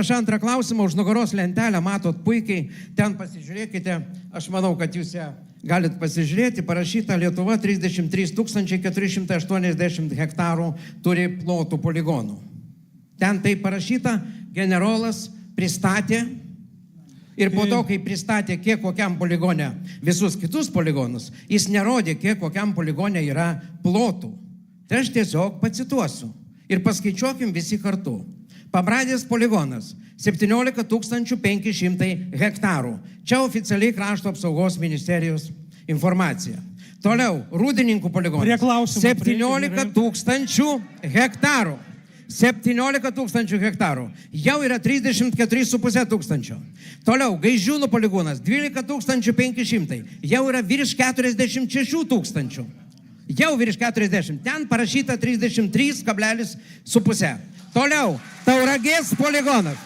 Aš antrą klausimą už nugaros lentelę matot puikiai, ten pasižiūrėkite, aš manau, kad jūs ją galit pasižiūrėti, parašyta Lietuva 33 480 hektarų turi plotų poligonų. Ten tai parašyta, generolas pristatė ir po to, kai pristatė, kiek kokiam poligone visus kitus poligonus, jis nerodė, kiek kokiam poligone yra plotų. Tai aš tiesiog pacituosiu ir paskaičiuokim visi kartu. Pabradės poligonas 17 500 hektarų. Čia oficialiai Krašto apsaugos ministerijos informacija. Toliau, Rūdininkų poligonas 17 000 hektarų. 17 000 hektarų. Jau yra 34,5 tūkstančio. Toliau, Gaižiūnų poligonas 12 500. Jau yra virš 46 tūkstančių. Jau virš 40. Ten parašyta 33,5. Toliau, Tauragės poligonas.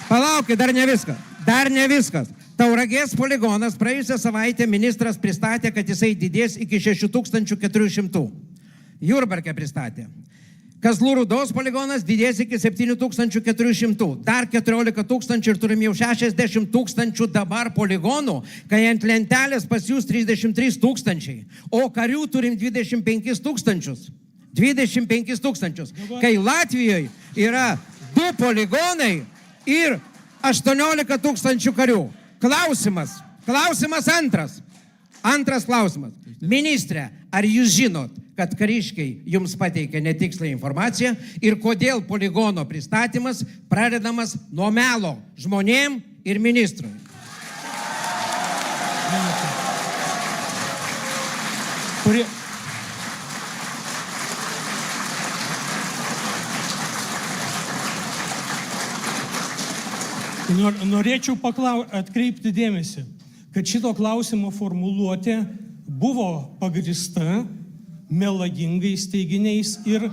Palaukit, dar ne viskas. Dar ne viskas. Tauragės poligonas praėjusią savaitę ministras pristatė, kad jisai didės iki 6400. Jurbarke pristatė. Kazlų Rūdos poligonas didės iki 7400. Dar 14 000 ir turim jau 60 000 dabar poligonų, kai ant lentelės pas jūs 33 000. O karių turim 25 000. 25 000. Kai Latvijoje yra 2 poligonai ir 18 000 karių. Klausimas antras. Antras klausimas. Ministrė, ar jūs žinot, kad kariškiai jums pateikė netikslę informaciją ir kodėl poligono pristatymas pradedamas nuo melo žmonėm ir ministrui? Norėčiau atkreipti dėmesį, kad šito klausimo formuluotė buvo pagrįsta melagingais teiginiais ir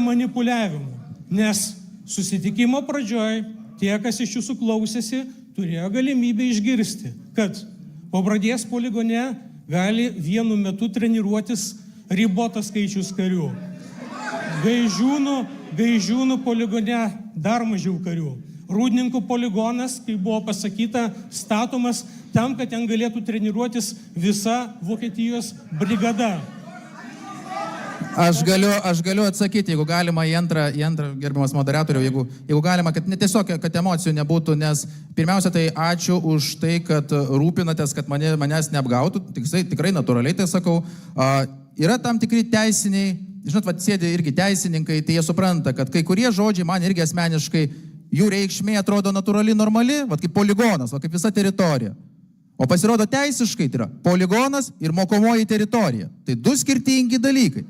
manipuliavimu. Nes susitikimo pradžioj tie, kas iš jūsų klausėsi, turėjo galimybę išgirsti, kad Pabradės poligone gali vienu metu treniruotis ribotas skaičius karių. Gaižiūnų poligone dar mažiau karių. Rūdininkų poligonas, kaip buvo pasakyta, statomas tam, kad ten galėtų treniruotis visa Vokietijos brigada. Aš galiu atsakyti, jeigu galima į antrą gerbiamas moderatoriau, jeigu galima, kad tiesiog, kad emocijų nebūtų, nes pirmiausia, tai ačiū už tai, kad rūpinatės, kad manęs neapgautų, tikrai natūraliai tai sakau. Yra tam tikri teisiniai, žinot, sėdi irgi teisininkai, tai jie supranta, kad kai kurie žodžiai man irgi asmeniškai, jų reikšmė atrodo natūrali, normali, kaip poligonas, kaip visa teritorija. O pasirodo teisiškai tai yra poligonas ir mokomoji teritorija. Tai 2 skirtingi dalykai.